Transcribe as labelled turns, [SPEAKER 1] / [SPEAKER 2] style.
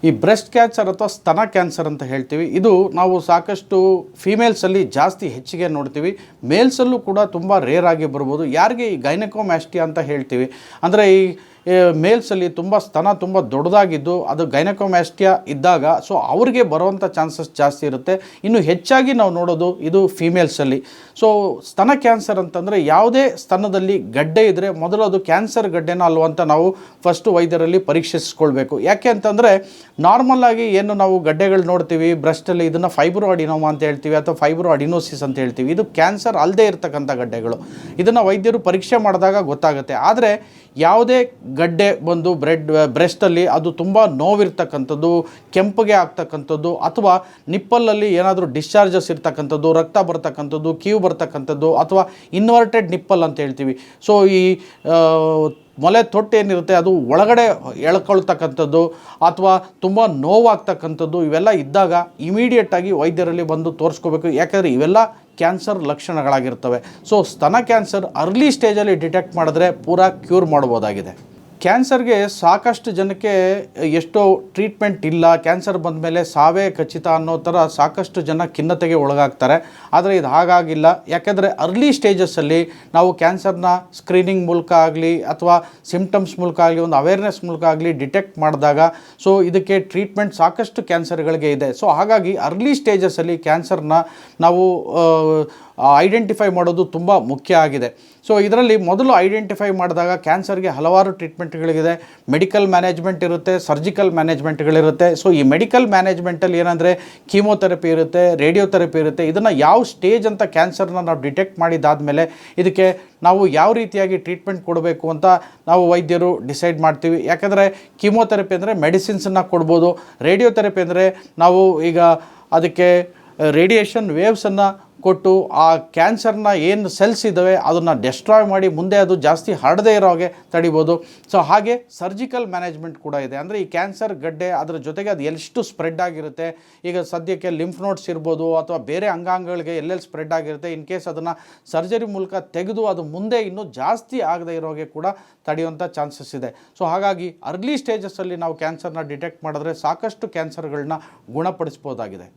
[SPEAKER 1] ಈ breast cancer ಅಥವಾ ಸ್ತನ ಕ್ಯಾನ್ಸರ್ ಅಂತ ಹೇಳ್ತೀವಿ. ಇದು ನಾವು ಸಾಕಷ್ಟು ಫೀಮೇಲ್ಸಲ್ಲಿ ಜಾಸ್ತಿ ಹೆಚ್ಚಿಗೆ ನೋಡ್ತೀವಿ. ಮೇಲ್ಸಲ್ಲೂ ಕೂಡ ತುಂಬ ರೇರ್ ಆಗಿ ಬರ್ಬೋದು. ಯಾರಿಗೆ ಈ ಗೈನಕೋಮ್ಯಾಸ್ಟಿಯಾ ಅಂತ ಹೇಳ್ತೀವಿ, ಅಂದರೆ ಈ ಮೇಲ್ಸಲ್ಲಿ ತುಂಬ ಸ್ತನ ತುಂಬ ದೊಡ್ಡದಾಗಿದ್ದು ಅದು ಗೈನಕೋಮ್ಯಾಸ್ಟಿಯಾ ಇದ್ದಾಗ ಸೊ ಅವ್ರಿಗೆ ಬರುವಂಥ ಚಾನ್ಸಸ್ ಜಾಸ್ತಿ ಇರುತ್ತೆ. ಇನ್ನು ಹೆಚ್ಚಾಗಿ ನಾವು ನೋಡೋದು ಇದು ಫೀಮೇಲ್ಸಲ್ಲಿ. ಸೊ ಸ್ತನ ಕ್ಯಾನ್ಸರ್ ಅಂತಂದರೆ ಯಾವುದೇ ಸ್ತನದಲ್ಲಿ ಗಡ್ಡೆ ಇದ್ದರೆ ಮೊದಲು ಅದು ಕ್ಯಾನ್ಸರ್ ಗಡ್ಡೆನ ಅಲ್ವ ಅಂತ ನಾವು ಫಸ್ಟು ವೈದ್ಯರಲ್ಲಿ ಪರೀಕ್ಷಿಸ್ಕೊಳ್ಬೇಕು. ಯಾಕೆ ಅಂತಂದರೆ ನಾರ್ಮಲ್ಲಾಗಿ ಏನು ನಾವು ಗಡ್ಡೆಗಳು ನೋಡ್ತೀವಿ ಬ್ರೆಸ್ಟಲ್ಲಿ, ಇದನ್ನು ಫೈಬ್ರೋ ಅಡಿನೋಮಾ ಅಂತ ಹೇಳ್ತೀವಿ ಅಥವಾ ಫೈಬ್ರೋ ಅಡಿನೋಸಿಸ್ ಅಂತ ಹೇಳ್ತೀವಿ. ಇದು ಕ್ಯಾನ್ಸರ್ ಅಲ್ಲದೆ ಇರತಕ್ಕಂಥ ಗಡ್ಡೆಗಳು. ಇದನ್ನು ವೈದ್ಯರು ಪರೀಕ್ಷೆ ಮಾಡಿದಾಗ ಗೊತ್ತಾಗುತ್ತೆ. ಆದರೆ ಯಾವುದೇ ಗಡ್ಡೆ ಬಂದು ಬ್ರೆಸ್ಟಲ್ಲಿ ಅದು ತುಂಬ ನೋವಿರ್ತಕ್ಕಂಥದ್ದು, ಕೆಂಪಗೆ ಆಗ್ತಕ್ಕಂಥದ್ದು, ಅಥವಾ ನಿಪ್ಪಲಲ್ಲಿ ಏನಾದರೂ ಡಿಸ್ಚಾರ್ಜಸ್ ಇರ್ತಕ್ಕಂಥದ್ದು, ರಕ್ತ ಬರ್ತಕ್ಕಂಥದ್ದು, ಕೀವು ಬರ್ತಕ್ಕಂಥದ್ದು, ಅಥವಾ ಇನ್ವರ್ಟೆಡ್ ನಿಪ್ಪಲ್ ಅಂತ ಹೇಳ್ತೀವಿ. ಸೊ ಈ ಮೊಲೆ ತೊಟ್ಟು ಏನಿರುತ್ತೆ ಅದು ಒಳಗಡೆ ಎಳ್ಕೊಳ್ತಕ್ಕಂಥದ್ದು ಅಥವಾ ತುಂಬ ನೋವಾಗ್ತಕ್ಕಂಥದ್ದು, ಇವೆಲ್ಲ ಇದ್ದಾಗ ಇಮಿಡಿಯೇಟಾಗಿ ವೈದ್ಯರಲ್ಲಿ ಬಂದು ತೋರಿಸ್ಕೋಬೇಕು. ಯಾಕಂದರೆ ಇವೆಲ್ಲ ಕ್ಯಾನ್ಸರ್ ಲಕ್ಷಣಗಳಾಗಿರ್ತವೆ. ಸೊ ಸ್ತನ ಕ್ಯಾನ್ಸರ್ ಅರ್ಲಿ ಸ್ಟೇಜಲ್ಲಿ ಡಿಟೆಕ್ಟ್ ಮಾಡಿದ್ರೆ ಪೂರಾ ಕ್ಯೂರ್ ಮಾಡ್ಬೋದಾಗಿದೆ. ಕ್ಯಾನ್ಸರ್ಗೆ ಸಾಕಷ್ಟು ಜನಕ್ಕೆ ಎಷ್ಟೋ ಟ್ರೀಟ್ಮೆಂಟ್ ಇಲ್ಲ, ಕ್ಯಾನ್ಸರ್ ಬಂದ ಮೇಲೆ ಸಾವೇ ಖಚಿತ ಅನ್ನೋ ಥರ ಸಾಕಷ್ಟು ಜನ ಖಿನ್ನತೆಗೆ ಒಳಗಾಗ್ತಾರೆ. ಆದರೆ ಇದು ಹಾಗಾಗಿಲ್ಲ. ಯಾಕೆಂದರೆ ಅರ್ಲಿ ಸ್ಟೇಜಸ್ಸಲ್ಲಿ ನಾವು ಕ್ಯಾನ್ಸರ್ನ ಸ್ಕ್ರೀನಿಂಗ್ ಮೂಲಕ ಆಗಲಿ ಅಥವಾ ಸಿಮ್ಟಮ್ಸ್ ಮೂಲಕ ಆಗಲಿ ಒಂದು ಅವೇರ್ನೆಸ್ ಮೂಲಕ ಆಗಲಿ ಡಿಟೆಕ್ಟ್ ಮಾಡಿದಾಗ ಸೊ ಇದಕ್ಕೆ ಟ್ರೀಟ್ಮೆಂಟ್ ಸಾಕಷ್ಟು ಕ್ಯಾನ್ಸರ್ಗಳಿಗೆ ಇದೆ. ಸೊ ಹಾಗಾಗಿ ಅರ್ಲಿ ಸ್ಟೇಜಸ್ಸಲ್ಲಿ ಕ್ಯಾನ್ಸರ್ನ ನಾವು ಐಡೆಂಟಿಫೈ ಮಾಡೋದು ತುಂಬ ಮುಖ್ಯ ಆಗಿದೆ. ಸೊ ಇದರಲ್ಲಿ ಮೊದಲು ಐಡೆಂಟಿಫೈ ಮಾಡಿದಾಗ ಕ್ಯಾನ್ಸರ್ಗೆ ಹಲವಾರು ಟ್ರೀಟ್ಮೆಂಟ್ಗಳಿದೆ. ಮೆಡಿಕಲ್ ಮ್ಯಾನೇಜ್ಮೆಂಟ್ ಇರುತ್ತೆ, ಸರ್ಜಿಕಲ್ ಮ್ಯಾನೇಜ್ಮೆಂಟ್ಗಳಿರುತ್ತೆ. ಸೊ ಈ ಮೆಡಿಕಲ್ ಮ್ಯಾನೇಜ್ಮೆಂಟಲ್ಲಿ ಏನಂದರೆ ಕೀಮೋಥೆರಪಿ ಇರುತ್ತೆ, ರೇಡಿಯೋಥೆರಪಿ ಇರುತ್ತೆ. ಇದನ್ನು ಯಾವ ಸ್ಟೇಜ್ ಅಂತ ಕ್ಯಾನ್ಸರ್ನ ನಾವು ಡಿಟೆಕ್ಟ್ ಮಾಡಿದಾದಮೇಲೆ ಇದಕ್ಕೆ ನಾವು ಯಾವ ರೀತಿಯಾಗಿ ಟ್ರೀಟ್ಮೆಂಟ್ ಕೊಡಬೇಕು ಅಂತ ನಾವು ವೈದ್ಯರು ಡಿಸೈಡ್ ಮಾಡ್ತೀವಿ. ಯಾಕಂದರೆ ಕೀಮೋಥೆರಪಿ ಅಂದರೆ ಮೆಡಿಸಿನ್ಸನ್ನು ಕೊಡ್ಬೋದು. ರೇಡಿಯೋಥೆರಪಿ ಅಂದರೆ ನಾವು ಈಗ ಅದಕ್ಕೆ ರೇಡಿಯೇಷನ್ ವೇವ್ಸನ್ನು ಕೊಟ್ಟು ಆ ಕ್ಯಾನ್ಸರ್ನ ಏನು ಸೆಲ್ಸ್ ಇದ್ದಾವೆ ಅದನ್ನು ಡೆಸ್ಟ್ರಾಯ್ ಮಾಡಿ ಮುಂದೆ ಅದು ಜಾಸ್ತಿ ಹರಡದೇ ಇರೋ ಹಾಗೆ ತಡಿಬೋದು. ಸೊ ಹಾಗೆ ಸರ್ಜಿಕಲ್ ಮ್ಯಾನೇಜ್ಮೆಂಟ್ ಕೂಡ ಇದೆ. ಅಂದರೆ ಈ ಕ್ಯಾನ್ಸರ್ ಗಡ್ಡೆ ಅದರ ಜೊತೆಗೆ ಅದು ಎಷ್ಟು ಸ್ಪ್ರೆಡ್ ಆಗಿರುತ್ತೆ, ಈಗ ಸದ್ಯಕ್ಕೆ ಲಿಂಫ್ ನೋಡ್ಸ್ ಇರ್ಬೋದು ಅಥವಾ ಬೇರೆ ಅಂಗಾಂಗಗಳಿಗೆ ಎಲ್ಲೆಲ್ಲಿ ಸ್ಪ್ರೆಡ್ ಆಗಿರುತ್ತೆ, ಇನ್ ಕೇಸ್ ಅದನ್ನು ಸರ್ಜರಿ ಮೂಲಕ ತೆಗೆದು ಅದು ಮುಂದೆ ಇನ್ನೂ ಜಾಸ್ತಿ ಆಗದೇ ಇರೋಗೆ ಕೂಡ ತಡೆಯುವಂಥ ಚಾನ್ಸಸ್ ಇದೆ. ಸೊ ಹಾಗಾಗಿ ಅರ್ಲಿ ಸ್ಟೇಜಸ್ಸಲ್ಲಿ ನಾವು ಕ್ಯಾನ್ಸರ್ನ ಡಿಟೆಕ್ಟ್ ಮಾಡಿದ್ರೆ ಸಾಕಷ್ಟು ಕ್ಯಾನ್ಸರ್ಗಳನ್ನ ಗುಣಪಡಿಸ್ಬೋದಾಗಿದೆ.